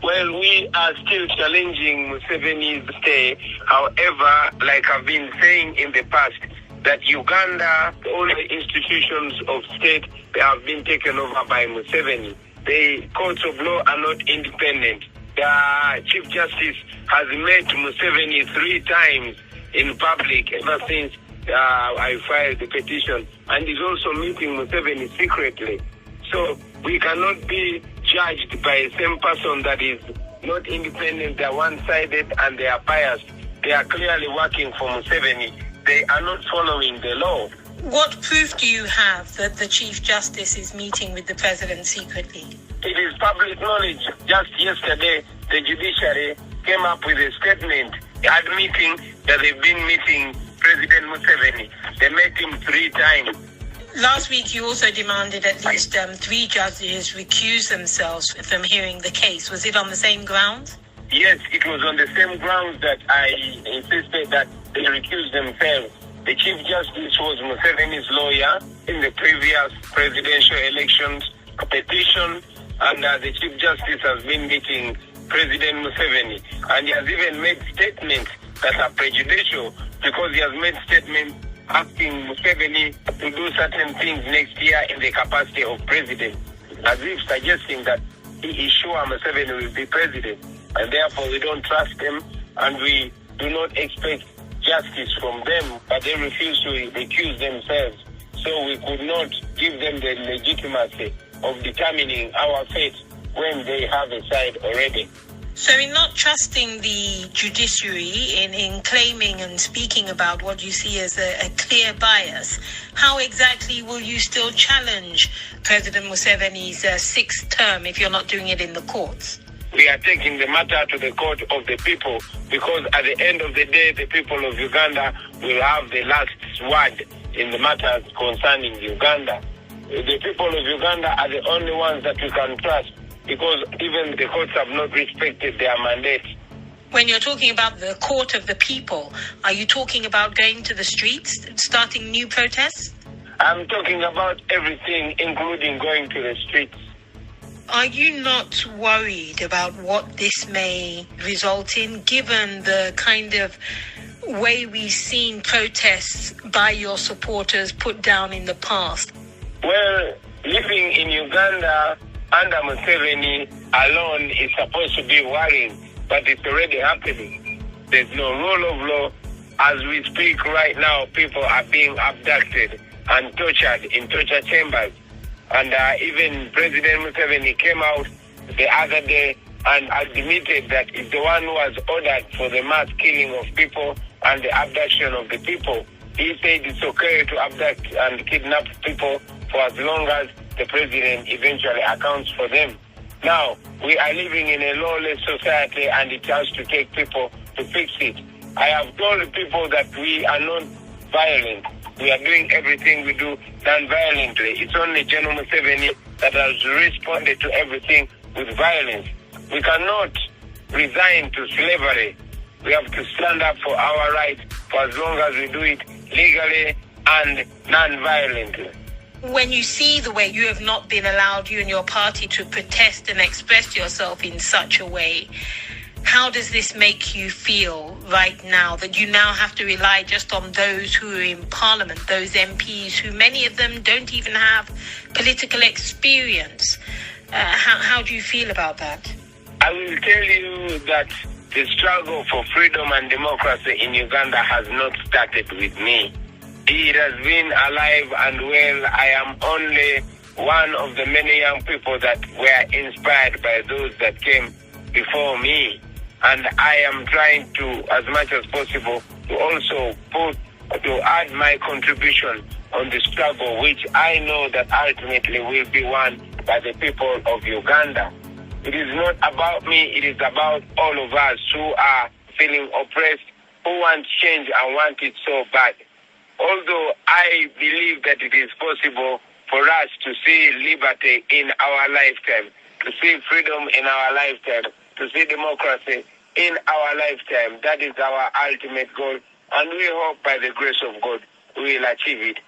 Well, we are still challenging Museveni's stay. However, like I've been saying in the past, that Uganda, all the institutions of state, they have been taken over by Museveni. The courts of law are not independent. The Chief Justice has met Museveni 3 times in public ever since I filed the petition, and is also meeting Museveni secretly. So we cannot be judged by the same person that is not independent. They are one-sided and they are biased. They are clearly working for Museveni. They are not following the law. What proof do you have that the Chief Justice is meeting with the President secretly? It is public knowledge. Just yesterday, the judiciary came up with a statement admitting that they've been meeting President Museveni. They met him 3 times. Last week, you also demanded at least 3 judges recuse themselves from hearing the case. Was it on the same grounds? Yes, it was on the same grounds that I insisted that they recuse themselves. The Chief Justice was Museveni's lawyer in the previous presidential elections, petition, and the Chief Justice has been meeting President Museveni. And he has even made statements that are prejudicial, because he has made statements asking Museveni to do certain things next year in the capacity of president, as if suggesting that he is sure Museveni will be president. And therefore we don't trust them, and we do not expect justice from them, but they refuse to recuse themselves. So we could not give them the legitimacy of determining our fate when they have a side already. So in not trusting the judiciary, in claiming and speaking about what you see as a clear bias, how exactly will you still challenge President Museveni's 6th term if you're not doing it in the courts? We are taking the matter to the court of the people, because at the end of the day, the people of Uganda will have the last word in the matters concerning Uganda. The people of Uganda are the only ones that we can trust, because even the courts have not respected their mandate. When you're talking about the court of the people, are you talking about going to the streets, starting new protests? I'm talking about everything, including going to the streets. Are you not worried about what this may result in, given the kind of way we've seen protests by your supporters put down in the past? Well, living in Uganda under Museveni alone is supposed to be worrying, but it's already happening. There's no rule of law. As we speak right now, people are being abducted and tortured in torture chambers. And even President Museveni came out the other day and admitted that it's the one who has ordered for the mass killing of people and the abduction of the people. He said it's okay to abduct and kidnap people for as long as the president eventually accounts for them. Now, we are living in a lawless society, and it has to take people to fix it. I have told people that we are not violent. We are doing everything we do non-violently. It's only General Museveni that has responded to everything with violence. We cannot resign to slavery. We have to stand up for our rights for as long as we do it legally and non-violently. When you see the way you have not been allowed, you and your party, to protest and express yourself in such a way, how does this make you feel right now, that you now have to rely just on those who are in Parliament, those MPs who many of them don't even have political experience? How do you feel about that? I will tell you that the struggle for freedom and democracy in Uganda has not started with me. It has been alive and well. I am only one of the many young people that were inspired by those that came before me. And I am trying to, as much as possible, to also to add my contribution on the struggle, which I know that ultimately will be won by the people of Uganda. It is not about me, it is about all of us who are feeling oppressed, who want change and want it so bad. Although I believe that it is possible for us to see liberty in our lifetime, to see freedom in our lifetime, to see democracy in our lifetime. That is our ultimate goal, and we hope by the grace of God we will achieve it.